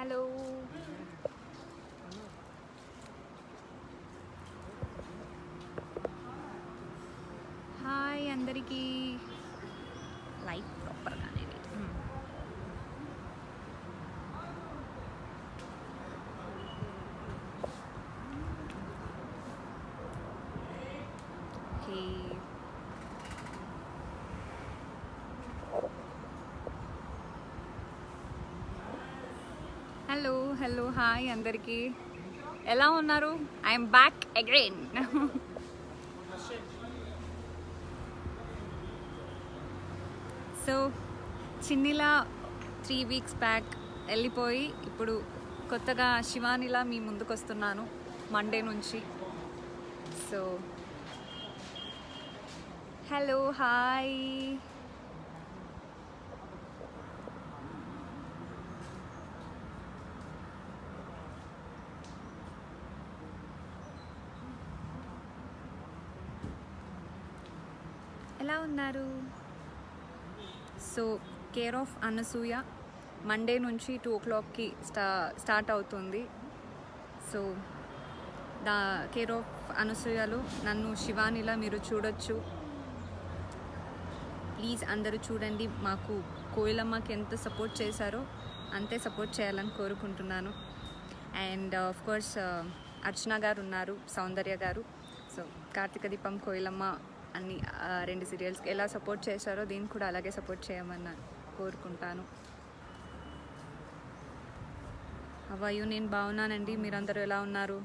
Hello hi అందరికీ. Light ప్రాపర్గానే okay. Hello hello hi అందరికీ, ఎలా ఉన్నారు? I'm back again. సో చిన్నిలా 3 వీక్స్ బ్యాక్ వెళ్ళిపోయి ఇప్పుడు కొత్తగా శివానిలా మీ ముందుకు వస్తున్నాను మండే నుంచి. So hello hi. ఎలా ఉన్నారు? So care of Anasuya Monday నుంచి 2 o'clockకి స్టార్ట్ అవుతుంది. సో దా కేర్ ఆఫ్ అనసూయలో నన్ను శివానిలా మీరు చూడొచ్చు. ప్లీజ్ అందరూ చూడండి. మాకు కోయిలమ్మకి ఎంత సపోర్ట్ చేశారో అంతే సపోర్ట్ చేయాలని కోరుకుంటున్నాను. అండ్ ఆఫ్ కోర్స్ అర్చన గారు ఉన్నారు, సౌందర్య గారు. సో కార్తీక దీపం, కోయిలమ్మ అన్ని 2 సీరియల్స్కి ఎలా సపోర్ట్ చేశారో దీన్ని కూడా అలాగే సపోర్ట్ చేయమని కోరుకుంటాను. అవయ్యో నేను బాగున్నానండి, మీరందరూ ఎలా ఉన్నారు?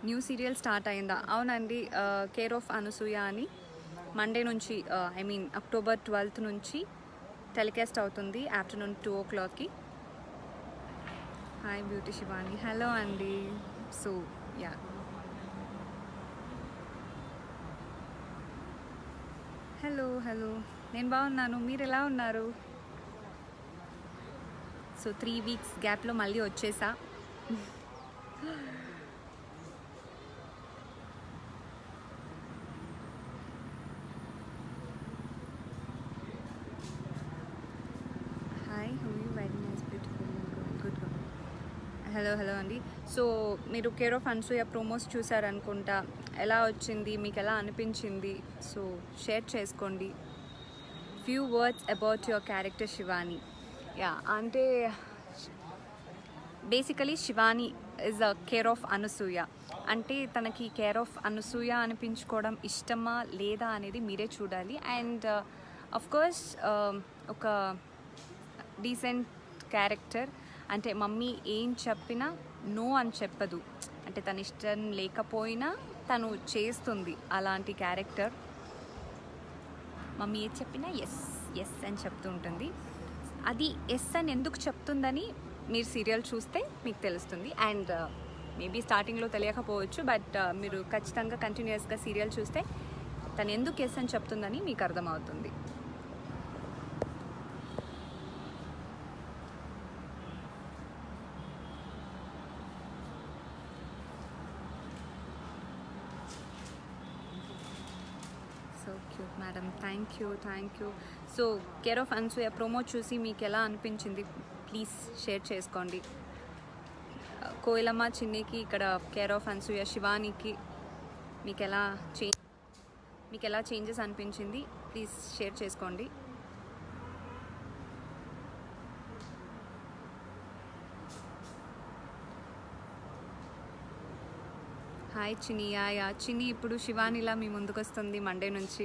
న్యూ సీరియల్ స్టార్ట్ అయిందా? అవునండి, కేర్ ఆఫ్ అనసూయ అని మండే నుంచి అక్టోబర్ 12th నుంచి టెలికాస్ట్ అవుతుంది ఆఫ్టర్నూన్ 2 o'clockకి. Hi beauty Shivani. హలో అండి. సో యా, హలో హలో, నేను బాగున్నాను, మీరు ఎలా ఉన్నారు? సో 3 వీక్స్ గ్యాప్లో మళ్ళీ వచ్చేసా. Hi, who you? Very nice, beautiful, good. Hello hello అండి. సో మీరు కేర్ ఆఫ్ అనసూయ ప్రోమోస్ చూసారనుకుంటా. ఎలా వచ్చింది, మీకు ఎలా అనిపించింది? సో షేర్ చేసుకోండి. Few words about your character Shivani. Yeah, అంటే basically Shivani is a care of Anasuya. అంటే తనకి కేర్ ఆఫ్ అనసూయ అనిపించుకోవడం ఇష్టమా లేదా అనేది మీరే చూడాలి. అండ్ ఆఫ్ కోర్స్ ఒక డీసెంట్ క్యారెక్టర్. అంటే మమ్మీ ఏం చెప్పినా నో అని చెప్పదు. అంటే తన ఇష్టం లేకపోయినా తను చేస్తుంది అలాంటి క్యారెక్టర్. మమ్మీ ఏది చెప్పినా ఎస్ ఎస్ అని చెప్తూ ఉంటుంది. అది ఎస్ అని ఎందుకు చెప్తుందని మీరు సీరియల్ చూస్తే మీకు తెలుస్తుంది. అండ్ మేబీ స్టార్టింగ్లో తెలియకపోవచ్చు, బట్ మీరు ఖచ్చితంగా కంటిన్యూస్గా సీరియల్ చూస్తే తను ఎందుకు ఎస్ అని చెప్తుందని మీకు అర్థమవుతుంది. So cute madam, thank you. So care of Anasuya promo చూసి మీకు ఎలా అనిపించింది ప్లీజ్ షేర్ చేసుకోండి. కోయిలమ్మ చిన్నికి, ఇక్కడ కేర్ ఆఫ్ అనసూయ శివానికి మీకు ఎలా చేంజెస్ అనిపించింది ప్లీజ్ షేర్ చేసుకోండి. హాయ్ చిన్ని. యా చిన్ని ఇప్పుడు శివానిలా మీ ముందుకు వస్తుంది మండే నుంచి.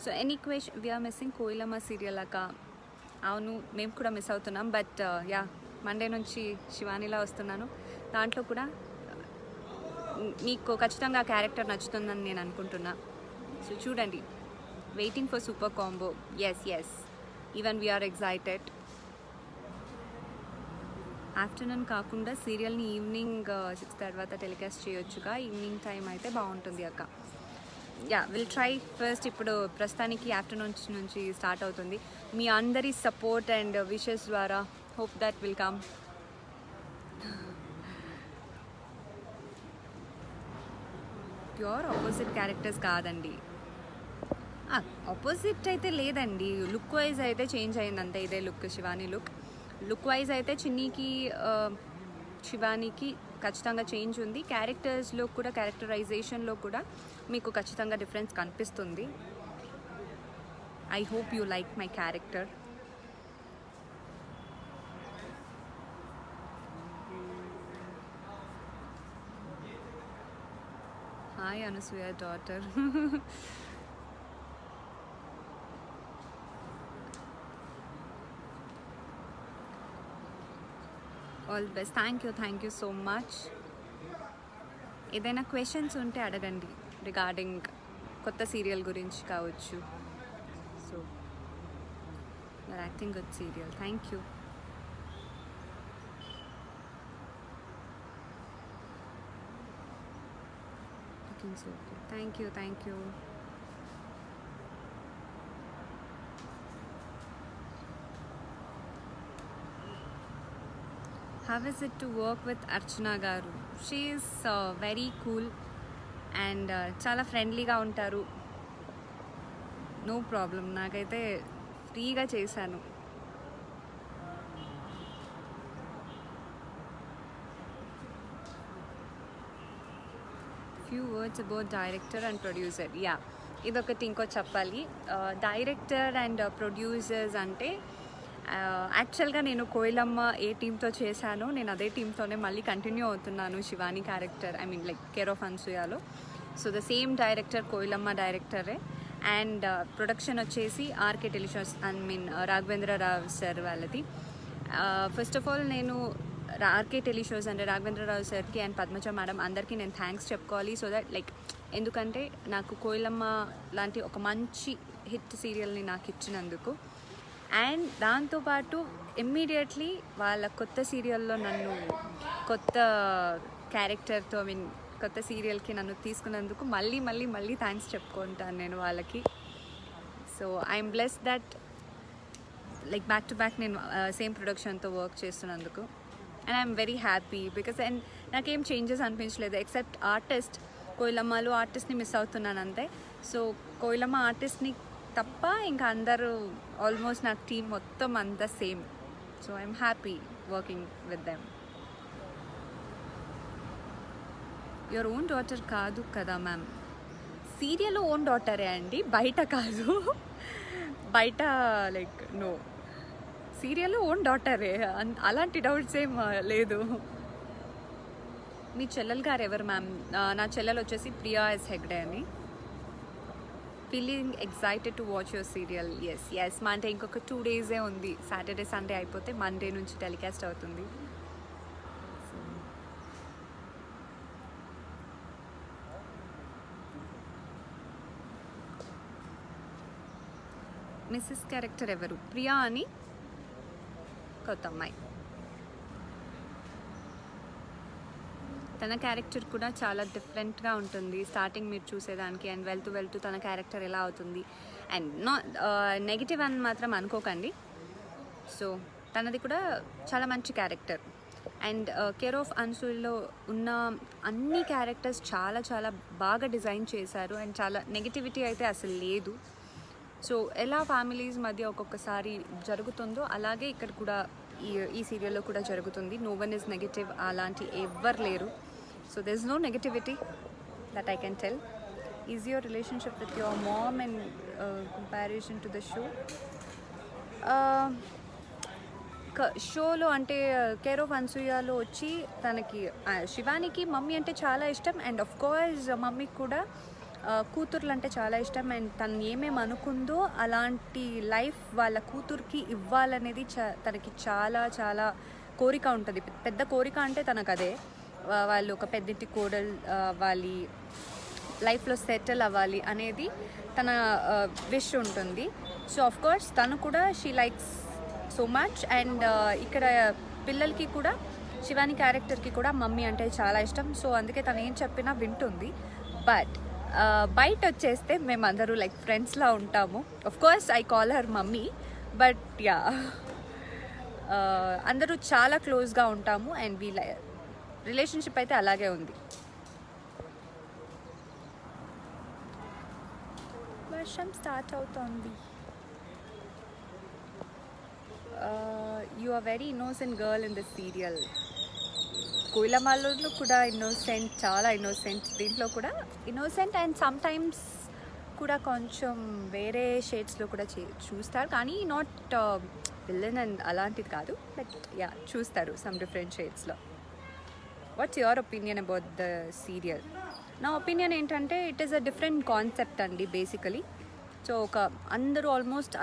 So any question, we are missing Koyilamma serial అక్క. అవును, మేము కూడా మిస్ అవుతున్నాం. బట్ యా, మండే నుంచి శివానిలా వస్తున్నాను. దాంట్లో కూడా మీకు ఖచ్చితంగా క్యారెక్టర్ నచ్చుతుందని నేను అనుకుంటున్నా. సో చూడండి, waiting for super combo. Yes, even we are excited. Afternoon కాకుండా సీరియల్ని ఈవినింగ్ 6 తర్వాత టెలికాస్ట్ చేయొచ్చుగా. ఈవినింగ్ టైం అయితే బాగుంటుంది అక్క. Yeah, will try first. ఇప్పుడు ప్రస్తుతానికి ఆఫ్టర్నూన్ నుంచి స్టార్ట్ అవుతుంది. మీ అందరి సపోర్ట్ అండ్ విషెస్ ద్వారా hope that will come. Pure opposite characters కాదండి. ఆపోజిట్ అయితే లేదండి, లుక్ వైజ్ అయితే చేంజ్ అయింది అంతే. ఇదే లుక్, శివాని లుక్ వైజ్ అయితే చిన్నీకి శివానికి ఖచ్చితంగా చేంజ్ ఉంది. క్యారెక్టర్స్లో కూడా, క్యారెక్టరైజేషన్లో కూడా మీకు ఖచ్చితంగా డిఫరెన్స్ కనిపిస్తుంది. I hope you like my character. Hi Anasuya daughter. All best. Thank you so much. ఏదైనా క్వశ్చన్స్ ఉంటే అడగండి రిగార్డింగ్ కొత్త సీరియల్ గురించి కావచ్చు. So you're acting good serial. Thank you. Thank you. How is it to work with Archana garu? She is very cool and చాలా ఫ్రెండ్లీగా ఉంటారు. No problem, నాకైతే ఫ్రీగా చేశాను. Few words about director and producer. Yeah, ఇదొకటి ఇంకో చెప్పాలి. Director and producers అంటే యాక్చువల్గా నేను కోయిలమ్మ ఏ టీంతో చేశానో నేను అదే టీంతోనే మళ్ళీ కంటిన్యూ అవుతున్నాను Shivani character, I mean like care of అనసూయలో. So the same director, Koilamma డైరెక్టరే. అండ్ ప్రొడక్షన్ వచ్చేసి RK Teleshows, I mean Raghavendra Rao sir వాళ్ళది. ఫస్ట్ ఆఫ్ ఆల్ నేను ఆర్కే టెలిషోస్ అంటే రాఘవేంద్రరావు సార్కి అండ్ పద్మజ మేడం అందరికీ నేను థ్యాంక్స్ చెప్పుకోవాలి. సో దట్ లైక్ ఎందుకంటే నాకు కోయిలమ్మ లాంటి ఒక మంచి హిట్ సీరియల్ని నాకు ఇచ్చినందుకు. అండ్ దాంతోపాటు ఇమ్మీడియట్లీ వాళ్ళ కొత్త సీరియల్లో నన్ను కొత్త క్యారెక్టర్తో, ఐ మీన్ కొత్త సీరియల్కి నన్ను తీసుకున్నందుకు మళ్ళీ థ్యాంక్స్ చెప్పుకుంటాను నేను వాళ్ళకి. So I'm blessed that like back to back నేను సేమ్ ప్రొడక్షన్తో వర్క్ చేస్తున్నందుకు. And I'm very happy because and నాకేం చేంజెస్ అనిపించలేదు ఎక్సెప్ట్ ఆర్టిస్ట్. కోయిలమ్మలో ఆర్టిస్ట్ని మిస్ అవుతున్నాను అంతే. సో కోయిలమ్మ ఆర్టిస్ట్ని తప్ప ఇంకా అందరూ ఆల్మోస్ట్ నాకు టీం మొత్తం అంతా same. So I'm happy working with them. Your own daughter కాదు కదా మ్యామ్? సీరియల్ ఓన్ డాటరే అండి, బయట కాదు. బయట లైక్ నో, సీరియల్ ఓన్ డాటరే, అలాంటి డౌట్స్ ఏం లేదు. మీ చెల్లెలు గారు ఎవరు మ్యామ్? నా చెల్లెలు వచ్చేసి ప్రియా ఎస్ హెగ్డే అని. Feeling excited to watch your serial. Yes మా అంటే ఇంకొక 2 డేసే ఉంది. సాటర్డే సండే అయిపోతే మండే నుంచి టెలికాస్ట్ అవుతుంది. మిస్సెస్ క్యారెక్టర్ ఎవరు? ప్రియా అని కొత్త అమ్మాయి. తన క్యారెక్టర్ కూడా చాలా డిఫరెంట్గా ఉంటుంది స్టార్టింగ్ మీరు చూసేదానికి. అండ్ వెళ్తూ తన క్యారెక్టర్ ఎలా అవుతుంది. అండ్ నెగిటివ్ అని మాత్రం అనుకోకండి. సో తనది కూడా చాలా మంచి క్యారెక్టర్. అండ్ కేర్ ఆఫ్ అనసూయలో ఉన్న అన్ని క్యారెక్టర్స్ చాలా బాగా డిజైన్ చేశారు. అండ్ చాలా నెగిటివిటీ అయితే అసలు లేదు. సో ఎలా ఫ్యామిలీస్ మధ్య ఒక్కొక్కసారి జరుగుతుందో అలాగే ఇక్కడ కూడా ఈ సీరియల్లో కూడా జరుగుతుంది. నో వన్ ఈజ్ నెగిటివ్, అలాంటి ఎవ్వరు లేరు. So there is no negativity that I can tell. Is your relationship with your mom and comparison to the show? షోలో అంటే కేర్ ఆఫ్ అనసూయలో వచ్చి తనకి శివానికి మమ్మీ అంటే చాలా ఇష్టం. అండ్ ఆఫ్ కోర్స్ మమ్మీకి కూడా కూతుర్లు అంటే చాలా ఇష్టం. అండ్ తను ఏమేమి అనుకుందో అలాంటి లైఫ్ వాళ్ళ కూతురికి ఇవ్వాలనేది తనకి చాలా కోరిక ఉంటుంది. పెద్ద కోరిక అంటే తనకు అదే. వాళ్ళు ఒక పెద్దింటి కోడలు వాళ్ళ లైఫ్లో సెటిల్ అవ్వాలి అనేది తన విష్ ఉంటుంది. సో ఆఫ్ కోర్స్ తను కూడా she likes so much. And ఇక్కడ పిల్లలకి కూడా శివాని క్యారెక్టర్కి కూడా మమ్మీ అంటే చాలా ఇష్టం. సో అందుకే తను ఏం చెప్పినా వింటుంది. బట్ బయట వచ్చేస్తే మేమందరూ లైక్ ఫ్రెండ్స్లా ఉంటాము. Of course I call her mummy, but yeah అందరూ చాలా క్లోజ్గా ఉంటాము. అండ్ రిలేషన్షిప్ అయితే అలాగే ఉంది. వర్షం స్టార్ట్ అవుతోంది. You are very innocent girl in this serial. కోయిలమాలలో కూడా ఇన్నోసెంట్, చాలా ఇన్నోసెంట్. దీంట్లో కూడా ఇన్నోసెంట్ అండ్ సమ్ టైమ్స్ కూడా కొంచెం వేరే షేడ్స్లో కూడా చూస్తారు, కానీ నాట్ విలన్ అండ్ అలాంటిది కాదు, బట్ యా చూస్తారు సమ్ డిఫరెంట్ షేడ్స్లో. What's your opinion about the serial? నా ఒపీనియన్ ఏంటంటే it is a different concept అండి బేసికలీ. సో ఒక అందరూ ఆల్మోస్ట్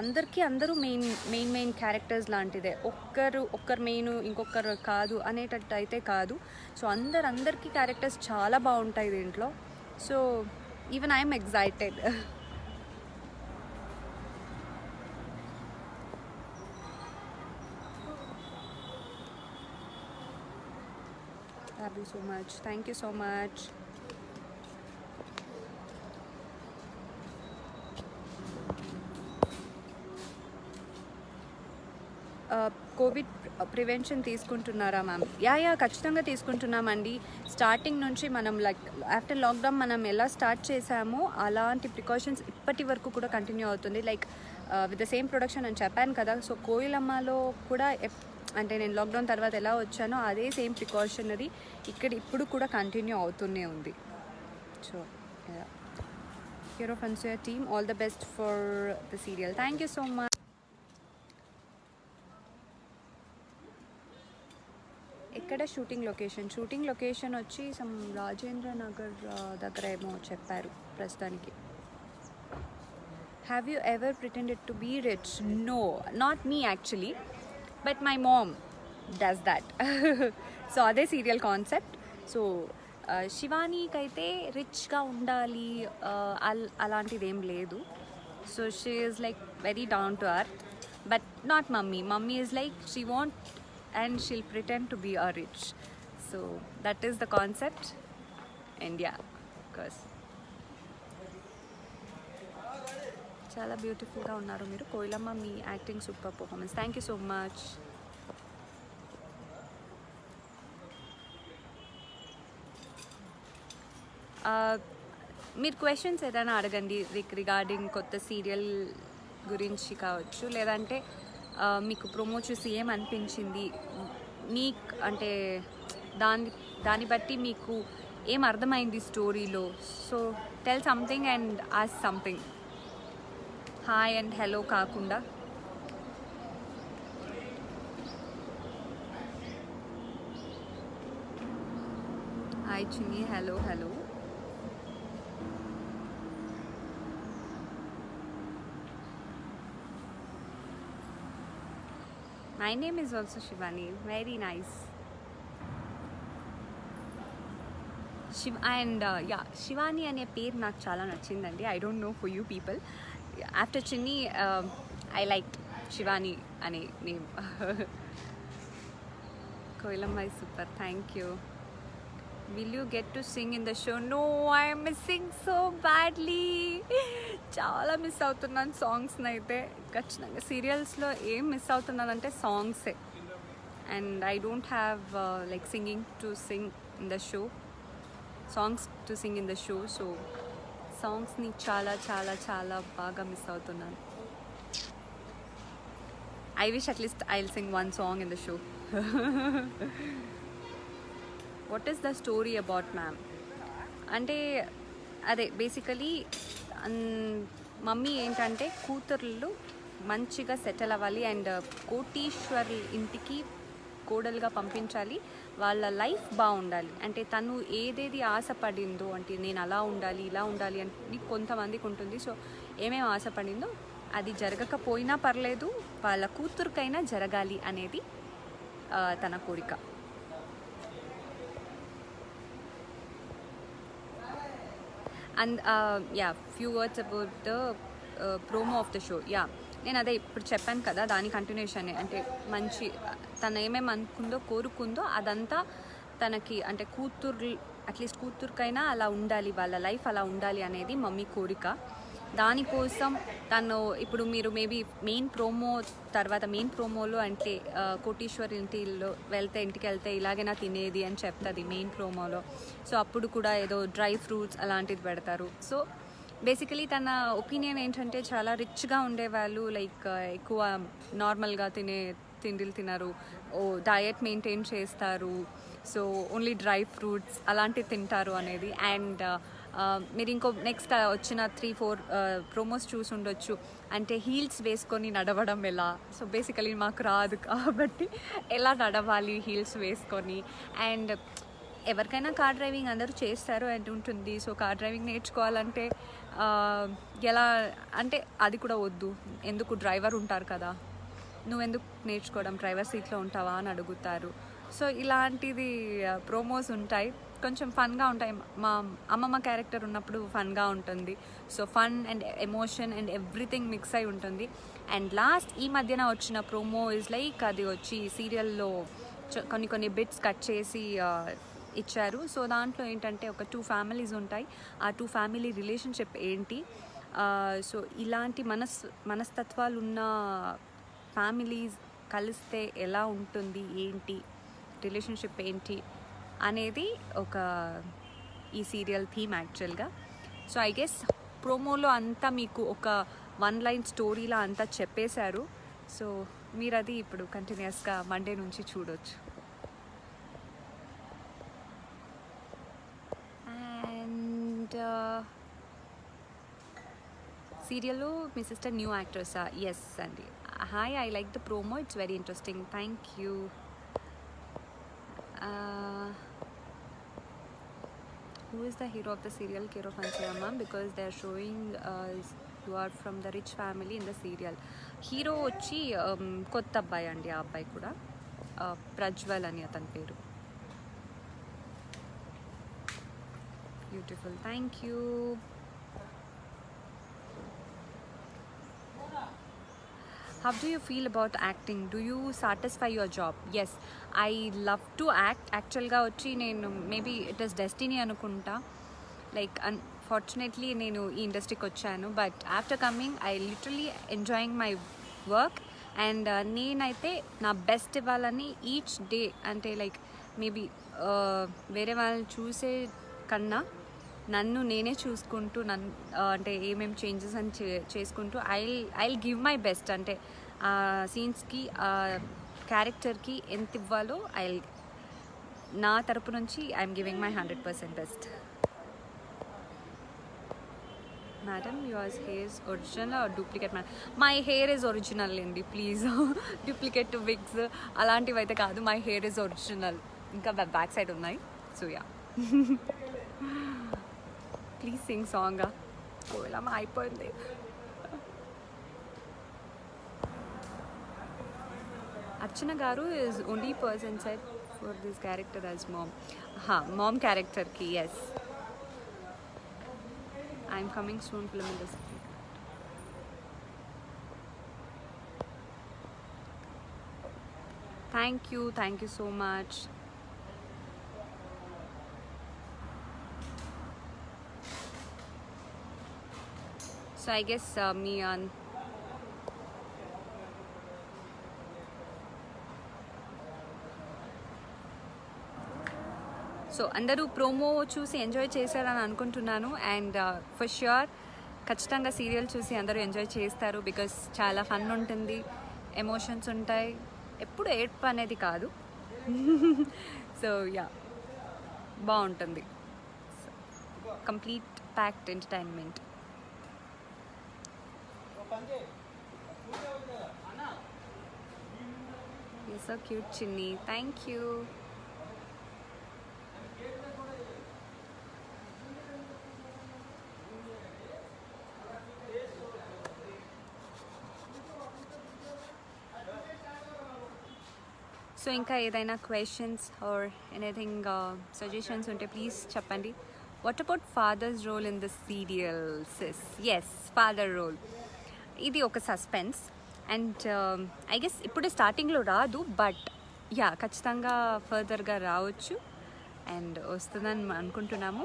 అందరికీ అందరూ మెయిన్ క్యారెక్టర్స్ లాంటిదే. ఒక్కరు మెయిన్ ఇంకొకరు కాదు అనేటట్టు అయితే కాదు. సో అందరికీ క్యారెక్టర్స్ చాలా బాగుంటాయి దీంట్లో. So even I'm excited. Love you so much. Thank you so much. Covid prevention తీసుకుంటున్నారా మ్యామ్? యా ఖచ్చితంగా తీసుకుంటున్నామండి. స్టార్టింగ్ నుంచి మనం లైక్ ఆఫ్టర్ లాక్డౌన్ మనం ఎలా స్టార్ట్ చేసామో అలాంటి ప్రికాషన్స్ ఇప్పటి వరకు కూడా కంటిన్యూ అవుతుంది. Like with the same production అని చెప్పాను కదా. సో కోయిలమ్మలో కూడా అంటే నేను లాక్డౌన్ తర్వాత ఎలా వచ్చానో అదే సేమ్ ప్రికాషనరీ ఇప్పుడు కూడా కంటిన్యూ అవుతూనే ఉంది. సో హీరో ఫన్సూయ team, all the best for the serial. Thank you so much. ఎక్కడ షూటింగ్ లొకేషన్ వచ్చి సమ్ రాజేంద్ర నగర్ దగ్గర ఏమో చెప్పారు ప్రస్తుతానికి. Have you ever pretended to be rich? No, not me actually, but my mom does that. So అదే serial concept. So శివానీకి అయితే రిచ్గా ఉండాలి అలాంటిది ఏం లేదు. So she is like very down to earth, but not mummy is like she want and she'll pretend to be a rich. So that is the concept. And yeah, of course. చాలా బ్యూటిఫుల్గా ఉన్నారు మీరు. కోయిలమ్మ, మీ acting super performance. Thank you so much. మీరు questions ఏదైనా అడగండి regarding కొత్త serial గురించి కావచ్చు, లేదంటే మీకు ప్రోమో చూసి ఏమనిపించింది, నీకు అంటే దాన్ని బట్టి మీకు ఏం అర్థమైంది స్టోరీలో. So tell something and ask something. Hi and hello కాకుండా. హాయ్ చిన్ని, hello. My name is also Shivani. Very nice. Shivani అనే పేరు నాకు చాలా నచ్చిందండి. I don't know for you people. After Chinni, I liked Shivani అనే name. Koilamma is super. Thank you. Will you get to sing in the show? No, I am missing so badly. చాలా miss అవుతున్నాను సాంగ్స్ని అయితే. ఖచ్చితంగా సీరియల్స్లో ఏం miss అవుతున్నానంటే సాంగ్సే. And I don't have like singing to sing in the show, songs to sing in the show. So సాంగ్స్ని చాలా చాలా చాలా బాగా మిస్ అవుతున్నాను. I wish at least I will sing one song in the show. What is the story about ma'am అంటే అదే basically mummy ఏంటంటే కూతుర్లు మంచిగా సెటిల్ అవ్వాలి అండ్ కోటీశ్వర్ ఇంటికి కోడలుగా పంపించాలి, వాళ్ళ లైఫ్ బాగుండాలి. అంటే తను ఏదేది ఆశపడిందో, అంటే నేను అలా ఉండాలి ఇలా ఉండాలి అని కొంతమందికి ఉంటుంది. సో ఏమేమి ఆశపడిందో అది జరగకపోయినా పర్లేదు, వాళ్ళ కూతురికైనా జరగాలి అనేది తన కోరిక. And few words about the promo of the show. నేను అదే ఇప్పుడు చెప్పాను కదా, దాని కంటిన్యూషనే. అంటే మంచి తను ఏమేమి అనుకుందో కోరుకుందో అదంతా తనకి, అంటే అట్లీస్ట్ కూతురికైనా అలా ఉండాలి, వాళ్ళ లైఫ్ అలా ఉండాలి అనేది మమ్మీ కోరిక. దానికోసం తను ఇప్పుడు మీరు మేబీ మెయిన్ ప్రోమోలో అంటే కోటీశ్వర్ ఇంటికి వెళ్తే ఇలాగైనా తినేది అని చెప్తుంది మెయిన్ ప్రోమోలో. సో అప్పుడు కూడా ఏదో డ్రై ఫ్రూట్స్ అలాంటిది పెడతారు. సో బేసికలీ తన ఒపీనియన్ ఏంటంటే చాలా రిచ్గా ఉండేవాళ్ళు లైక్ ఎక్కువ నార్మల్గా తిండిలు తినరు, ఓ డయట్ మెయింటైన్ చేస్తారు, సో ఓన్లీ డ్రై ఫ్రూట్స్ అలాంటివి తింటారు అనేది. అండ్ మీరు ఇంకో నెక్స్ట్ వచ్చిన 3-4 ప్రోమోస్ చూసి ఉండొచ్చు, అంటే హీల్స్ వేసుకొని నడవడం ఎలా. సో బేసికలీ మాకు రాదు కాబట్టి ఎలా నడవాలి హీల్స్ వేసుకొని. అండ్ ఎవరికైనా కార్ డ్రైవింగ్ అందరూ చేస్తారు అండ్ ఉంటుంది. సో కార్ డ్రైవింగ్ నేర్చుకోవాలంటే ఎలా అంటే అది కూడా వద్దు, ఎందుకు డ్రైవర్ ఉంటారు కదా, నువ్వెందుకు నేర్చుకోవడం, డ్రైవర్ సీట్లో ఉంటావా అని అడుగుతారు. సో ఇలాంటిది ప్రోమోస్ ఉంటాయి, కొంచెం ఫన్గా ఉంటాయి. మా అమ్మమ్మ క్యారెక్టర్ ఉన్నప్పుడు ఫన్గా ఉంటుంది. So fun and emotion and everything mix అయి ఉంటుంది. అండ్ లాస్ట్ ఈ మధ్యన వచ్చిన ప్రోమో ఇస్ లైక్ అది వచ్చి సీరియల్లో కొన్ని బిట్స్ కట్ చేసి ఇచ్చారు. సో దాంట్లో ఏంటంటే ఒక 2 ఫ్యామిలీస్ ఉంటాయి, ఆ 2 ఫ్యామిలీ రిలేషన్షిప్ ఏంటి, సో ఇలాంటి మనస్తత్వాలు ఉన్న ఫ్యామిలీస్ కలిస్తే ఎలా ఉంటుంది, ఏంటి రిలేషన్షిప్ ఏంటి అనేది ఒక ఈ సీరియల్ థీమ్ యాక్చువల్గా. సో ఐ గెస్ ప్రోమోలో అంతా మీకు ఒక 1 లైన్ స్టోరీలా అంతా చెప్పేశారు. సో మీరు అది ఇప్పుడు కంటిన్యూస్గా మండే నుంచి చూడొచ్చు. అండ్ సీరియల్లో మీ సిస్టర్ న్యూ యాక్ట్రెస్సా? ఎస్ అండి. Hi, I like the promo, it's very interesting, thank you. Who is the hero of the serial Care of Ansuya ma'am? Because they are showing you are from the rich family in the serial. Hero వచ్చి కొత్త అబ్బాయి అండి, ఆ అబ్బాయి కూడా ప్రజ్వల్ అని అతని పేరు. Beautiful, thank you. How do you feel about acting? Do you satisfy your job? Yes, I love to act. యాక్చువల్గా వచ్చి నేను మేబీ ఇట్ ఈస్ డెస్టినీ అనుకుంటా, లైక్ అన్ఫార్చునేట్లీ నేను ఈ ఇండస్ట్రీకి వచ్చాను. But after coming I literally enjoying my work. And నేనైతే నా బెస్ట్ ఇవ్వాలని ఈచ్ డే, అంటే లైక్ మేబీ వేరే వాళ్ళని చూసే కన్నా నన్ను నేనే చూసుకుంటూ అంటే ఏమేమి చేంజెస్ అని చేసుకుంటూ ఐల్ గివ్ మై బెస్ట్. అంటే ఆ సీన్స్కి ఆ క్యారెక్టర్కి ఎంత ఇవ్వాలో నా తరపు నుంచి I'm giving my 100% best. Madam, yours hair is original or duplicate? Madam, my hair is original అండి, ప్లీజ్. డూప్లికేట్ విగ్స్ అలాంటివి అయితే కాదు, మై హెయిర్ ఇస్ ఒరిజినల్. ఇంకా బ్యాక్ సైడ్ ఉన్నాయి. So yeah, please sing song. ఇలా అయిపోయింది. Archana garu is only person set for this character as mom. Mom క్యారెక్టర్కి yes. I'm coming soon film industry. Thank you so much. So I guess me on so అందరూ promo చూసి enjoy చేశారని అనుకుంటున్నాను. And for sure ఖచ్చితంగా serial చూసి అందరూ enjoy చేస్తారు, because చాలా ఫన్ ఉంటుంది, ఎమోషన్స్ ఉంటాయి, ఎప్పుడు ఏడ్పు అనేది కాదు. సో యా, బాగుంటుంది, complete packed entertainment. You're so cute, Chinni. Thank you. So ఇంకా ఏదైనా క్వశ్చన్స్ ఆర్ ఎనీథింగ్ సజెషన్స్ ఉంటే ప్లీజ్ చెప్పండి. What about father's role in the serial sis? Yes, father role ఇది ఒక సస్పెన్స్. అండ్ ఐ గెస్ ఇప్పుడు స్టార్టింగ్లో రాదు, బట్ యా ఖచ్చితంగా ఫర్దర్గా రావచ్చు అండ్ వస్తుందని అనుకుంటున్నాము.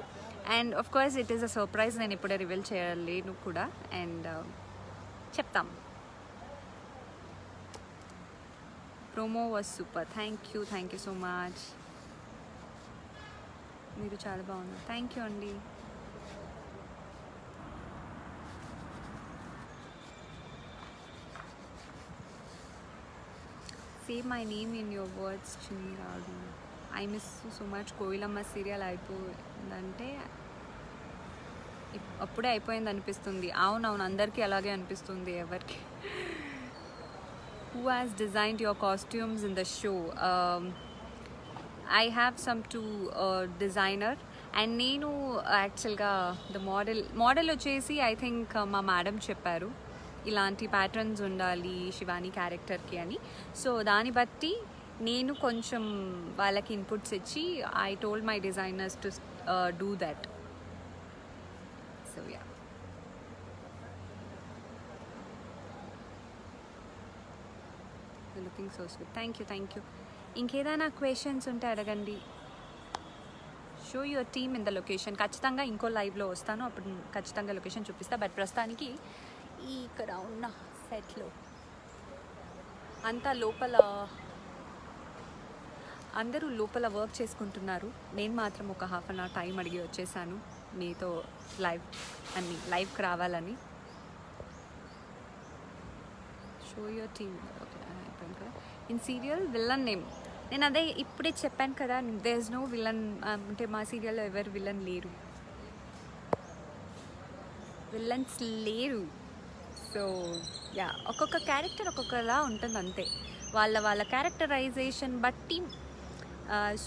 And of course it is a surprise, నేను ఇప్పుడే రివీల్ చేయలేను కూడా. అండ్ చెప్తాం. Promo was super. Thank you so much. మీరు చాలా బాగున్నారు. థ్యాంక్ యూ అండి. Say my name in your words, Chinni Radu. I miss you so much. Koilamma serial అయిపోయిందంటే అప్పుడే అయిపోయింది అనిపిస్తుంది. అవునవును, అందరికీ అలాగే అనిపిస్తుంది. ఎవరికి Who has designed your costumes in the show? I have some two designer and నేను యాక్చువల్గా ద మోడల్ వచ్చేసి ఐ థింక్ మా మేడం చెప్పారు ఇలాంటి ప్యాటర్న్స్ ఉండాలి శివాని క్యారెక్టర్కి అని. సో దాన్ని బట్టి నేను కొంచెం వాళ్ళకి ఇన్పుట్స్ ఇచ్చి I told my designers to do that. So yeah, looking so sweet. Thank you. ఇంకేదైనా క్వశ్చన్స్ ఉంటే అడగండి. Show your team in the location. ఖచ్చితంగా ఇంకో లైవ్లో వస్తాను, అప్పుడు ఖచ్చితంగా లొకేషన్ చూపిస్తా. బట్ ప్రస్తుతానికి ఇక్కడ ఉన్న సెట్లో అంతా అందరూ లోపల వర్క్ చేసుకుంటున్నారు. నేను మాత్రం ఒక హాఫ్ అన్ అవర్ టైం అడిగి వచ్చేసాను మీతో లైవ్కి రావాలని. Show your team in serial villain name. నేను అదే ఇప్పుడే చెప్పాను కదా, దేర్ ఇస్ నో విలన్. అంటే మా సీరియల్లో ఎవరు విలన్ లేరు, విలన్స్ లేరు. సో యా, ఒక్కొక్క క్యారెక్టర్ ఒక్కొక్కలా ఉంటుంది అంతే. వాళ్ళ క్యారెక్టరైజేషన్ బట్టి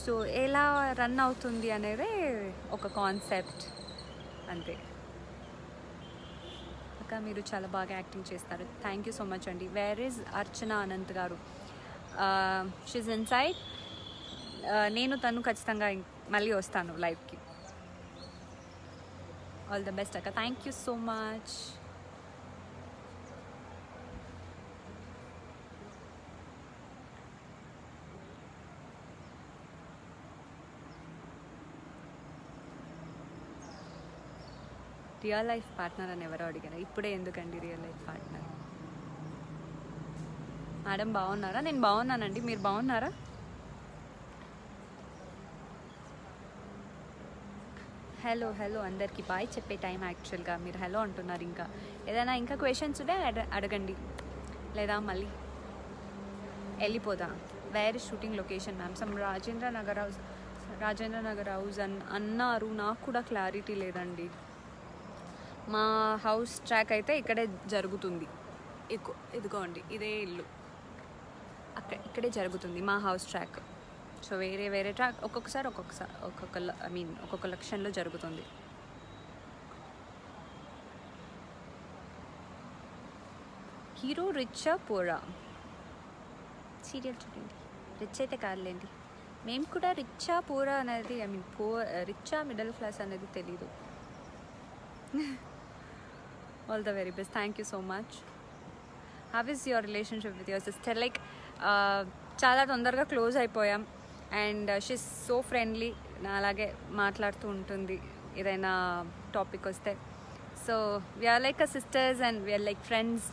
సో ఎలా రన్ అవుతుంది అనేది ఒక కాన్సెప్ట్ అంతే. ఇంకా మీరు చాలా బాగా యాక్టింగ్ చేస్తారు. థ్యాంక్ యూ సో మచ్ అండి. వేర్ ఈజ్ అర్చన అనంత్ గారు? She's inside. నేను తను ఖచ్చితంగా మళ్ళీ వస్తాను లైవ్కి. ఆల్ ద బెస్ట్ అక్క. Thank you so much. Real life partner అని ఎవరో అడిగారు. ఇప్పుడే ఎందుకండి రియల్ లైఫ్ పార్ట్నర్? మేడం బాగున్నారా? నేను బాగున్నానండి, మీరు బాగున్నారా? హలో అందరికీ బాయ్ చెప్పే టైం యాక్చువల్గా. మీరు హలో అంటున్నారు. ఇంకా క్వశ్చన్స్ ఉంటే అడగండి, లేదా మళ్ళీ వెళ్ళిపోదా. Where shooting location ma'am? Some Rajendra Nagar house అన్నారు. నాకు కూడా క్లారిటీ లేదండి. మా హౌస్ ట్రాక్ అయితే ఇక్కడే జరుగుతుంది. ఇదిగోండి, ఇదే ఇల్లు, ఇక్కడే జరుగుతుంది మా హౌస్ ట్రాక్. సో వేరే ట్రాక్ ఒక్కొక్కసారి ఒక్కొక్క లొకేషన్లో జరుగుతుంది. హీరో రిచ్చా పూరా? సీరియల్ చూడండి. రిచ్ అయితే కాదులేండి, మేము కూడా రిచ్చా పూరా అనేది రిచ్చా మిడిల్ క్లాస్ అనేది తెలీదు. All the very best. Thank you so much. How is your relationship with your sister? Like చాలా తొందరగా క్లోజ్ అయిపోయాం. అండ్ షీస్ సో ఫ్రెండ్లీ, అలాగే మాట్లాడుతూ ఉంటుంది ఏదైనా టాపిక్ వస్తే. So we're like a sisters and we're like friends,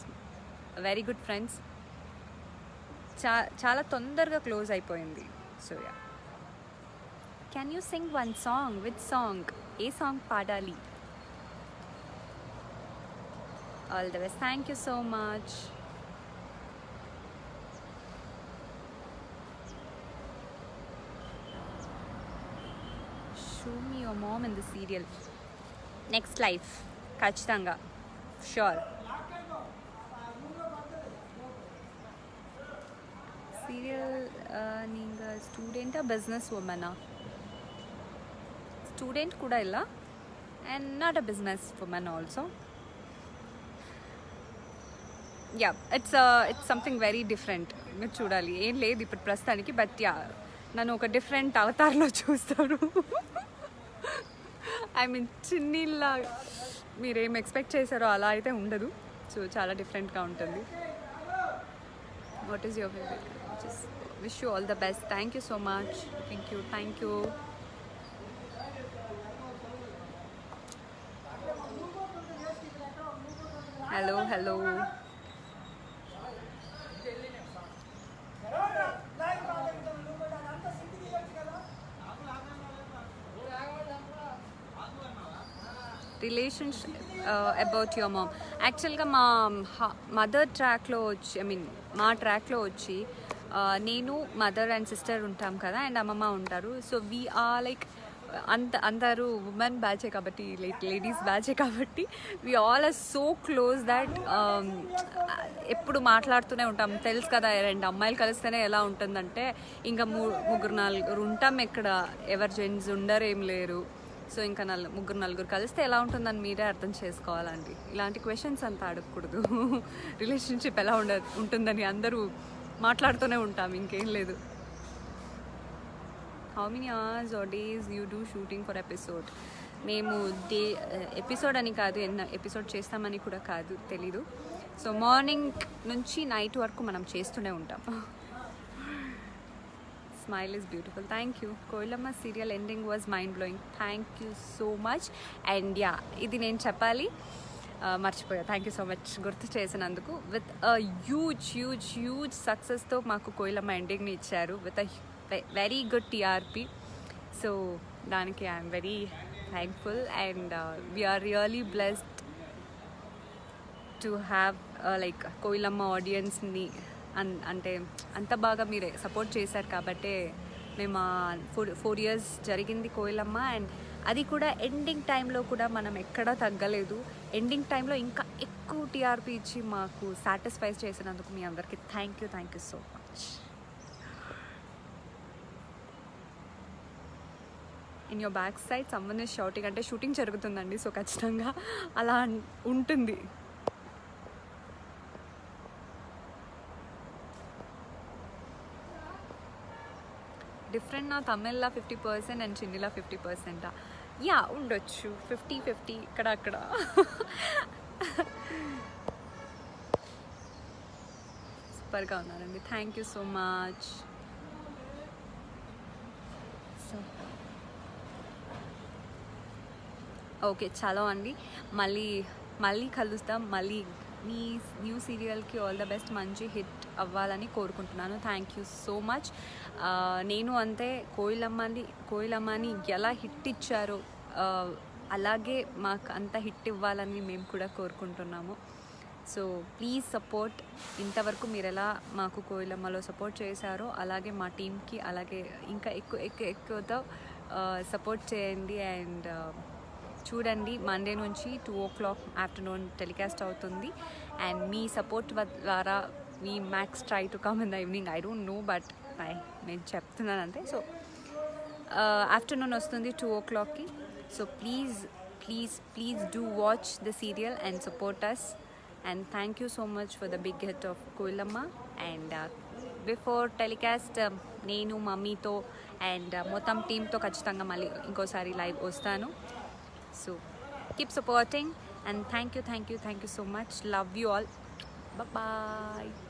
very good friends. చాలా తొందరగా క్లోజ్ అయిపోయింది. So yeah, can you sing one song? With song? ఏ సాంగ్ పాడాలి? All the best. Thank you so much. Show me your mom in the serial. Next life ఖచ్చితంగా, sure. Serial நீங்கள் స్టూడెంటా business ఉమెనా? Student కూడా ಇಲ್ಲ and not a business women also. Yeah, it's something very different. మీరు చూడాలి, ఏం లేదు ఇప్పుడు ప్రస్తుతానికి. బట్ యా, నన్ను ఒక డిఫరెంట్ అవతార్లో చూస్తాను. చిన్నీళ్ళ మీరేం ఎక్స్పెక్ట్ చేశారో అలా అయితే ఉండదు. సో చాలా డిఫరెంట్గా ఉంటుంది. What is your favourite? Just wish you all the best. Thank you so much. Thank you. Hello. Relationship about your mom. యాక్చువల్గా మా మదర్ ట్రాక్లో వచ్చి మా ట్రాక్లో వచ్చి నేను మదర్ అండ్ సిస్టర్ ఉంటాం కదా, అండ్ అమ్మమ్మ ఉంటారు. సో వీ ఆర్ లైక్ అందరూ ఉమెన్ బ్యాచే కాబట్టి, లైక్ లేడీస్ బ్యాచే కాబట్టి we all are so close that ఎప్పుడు మాట్లాడుతూనే ఉంటాం. తెలుసు కదా, 2 అమ్మాయిలు కలిస్తేనే ఎలా ఉంటుందంటే ఇంకా ముగ్గురు నలుగురు ఉంటాం. ఇక్కడ ఎవరు జెంట్స్ ఉండరు, ఏం లేరు. సో ఇంకా ముగ్గురు నలుగురు కలిస్తే ఎలా ఉంటుందని మీరే అర్థం చేసుకోవాలండి. ఇలాంటి క్వశ్చన్స్ అంతా అడగకూడదు. రిలేషన్షిప్ ఎలా ఉంటుందని అందరూ మాట్లాడుతూనే ఉంటాం, ఇంకేం లేదు. How many hours are days you do shooting for episode? మేము ఎపిసోడ్ అని కాదు, ఎపిసోడ్ చేస్తామని కూడా కాదు, తెలీదు. సో మార్నింగ్ నుంచి నైట్ వరకు మనం చేస్తూనే ఉంటాం. Smile is beautiful. Thank you. Koilamma serial ending was mind blowing. Thank you so much. And yeah, ఇది నేను చెప్పాలి, మర్చిపోయా. థ్యాంక్ యూ సో మచ్ గుర్తు చేసినందుకు. విత్ హ్యూజ్ హ్యూజ్ హ్యూజ్ సక్సెస్తో మాకు కోయిలమ్మ ఎండింగ్ని ఇచ్చారు, with a very good TRP. So దానికి I'm very thankful. And we're really blessed to have like Koilamma ఆడియన్స్ని. అంటే అంత బాగా మీరే సపోర్ట్ చేశారు కాబట్టే మేము 4 years జరిగింది కోయిలమ్మ. అండ్ అది కూడా ఎండింగ్ టైంలో కూడా మనం ఎక్కడా తగ్గలేదు. ఎండింగ్ టైంలో ఇంకా ఎక్కువ టీఆర్పీ ఇచ్చి మాకు సాటిస్ఫై చేసినందుకు మీ అందరికీ thank you so much. In your back side someone is shouting, అంటే షూటింగ్ జరుగుతుందండి. సో ఖచ్చితంగా అలా ఉంటుంది. డిఫరెంట్ నా తమిళ్లో 50% అండ్ హిందీలో 50%. యా ఉండొచ్చు, 50-50 ఇక్కడ అక్కడ. సూపర్గా ఉన్నారండి. Thank you so much. So okay, చాలా అండి. మళ్ళీ కలుస్తాం. మళ్ళీ మీ న్యూ సీరియల్కి ఆల్ ద బెస్ట్, మంచి హిట్ అవ్వాలని కోరుకుంటున్నాను. Thank you so much. నేను అంతే, కోయిలమ్మని ఎలా హిట్ ఇచ్చారో అలాగే మాకు అంత హిట్ ఇవ్వాలని మేము కూడా కోరుకుంటున్నాము. So please support. ఇంతవరకు మీరు ఎలా మాకు కోయిలమ్మలో సపోర్ట్ చేశారో అలాగే మా టీంకి అలాగే ఇంకా ఎక్కువతో సపోర్ట్ చేయండి. అండ్ చూడండి, మండే నుంచి 2 o'clock ఆఫ్టర్నూన్ టెలికాస్ట్ అవుతుంది. అండ్ మీ సపోర్ట్ ద్వారా మీ max try to come in the evening. I don't know, but నేను చెప్తున్నాను అంతే. సో ఆఫ్టర్నూన్ వస్తుంది 2 o'clockకి. So please do watch the serial and support us. And thank you so much for the big hit of Koilamma. And before telecast నేను మమ్మీతో and మొత్తం టీంతో ఖచ్చితంగా మళ్ళీ ఇంకోసారి లైవ్ వస్తాను. So keep supporting and thank you so much. Love you all. Bye bye.